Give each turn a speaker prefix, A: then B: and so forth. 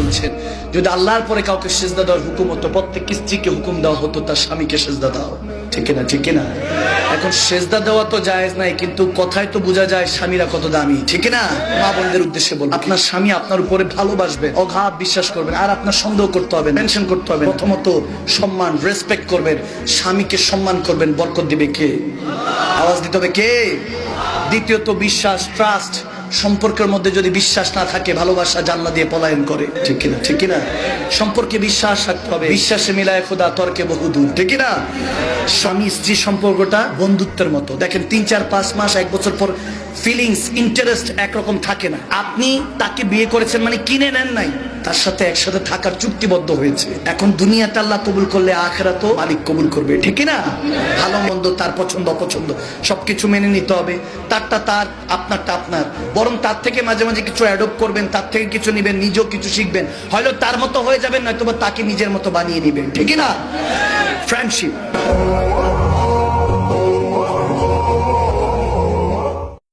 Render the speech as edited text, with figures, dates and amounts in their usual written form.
A: বলছেন যদি আল্লাহর পরে কাউকে সিজদা দেওয়ার হুকুম হতো প্রত্যেক স্ত্রীকে হুকুম দেওয়া হতো তার স্বামীকে সিজদা দাও। ঠিক না? ঠিক না? এখন সিজদা দেওয়া তো জায়েজ নাই, কিন্তু কথায় তো বোঝা যায় স্বামীরা কত দামি। ঠিক না? মা বোনদের উদ্দেশ্যে বলবো, আপনার স্বামী আপনার উপরে ভালোবাসবেন, অগাধ বিশ্বাস করবেন, আর আপনার সন্দেহ করতে হবে, টেনশন করতে হবে। প্রথমত সম্মান, রেসপেক্ট করবেন, স্বামীকে সম্মান করবেন, বরকত দিবে কে? আওয়াজ দিতে হবে কে? দ্বিতীয়ত বিশ্বাস, ট্রাস্ট। সম্পর্কের মধ্যে যদি বিশ্বাস না থাকে ভালোবাসা জানলা দিয়ে পলায়ন করে। ঠিক কিনা? ঠিক কিনা? সম্পর্কে বিশ্বাস রাখতে হবে, বিশ্বাসে মিলায় খোদা তর্কে বহুদূর। ঠিক কিনা? স্বামী স্ত্রী সম্পর্কটা বন্ধুত্বের মতো। দেখেন 3, 4, 5 মাস, 1 বছর পর ফিলিংস, ইন্টারেস্ট একরকম থাকে না। আপনি তাকে বিয়ে করেছেন মানে কিনে নেন নাই, তার সাথে একসাথে থাকার চুক্তিবদ্ধ হয়েছে। এখন দুনিয়াটা আল্লাহ কবুল করলে আখিরাতও মালিক কবুল করবে। ঠিক না? ভালো মন্দ, তার পছন্দ অপছন্দ সবকিছু মেনে নিতে হবে। তারটা তার, আপনারটা আপনার। বরং তার থেকে মাঝে মাঝে কিছু অ্যাডপ্ট করবেন, তার থেকে কিছু নিবেন, নিজেও কিছু শিখবেন। হয়তো তার মতো হয়ে যাবেন, নয়তো তাকে নিজের মতো বানিয়ে নিবেন। ঠিক না? ফ্রেন্ডশিপ।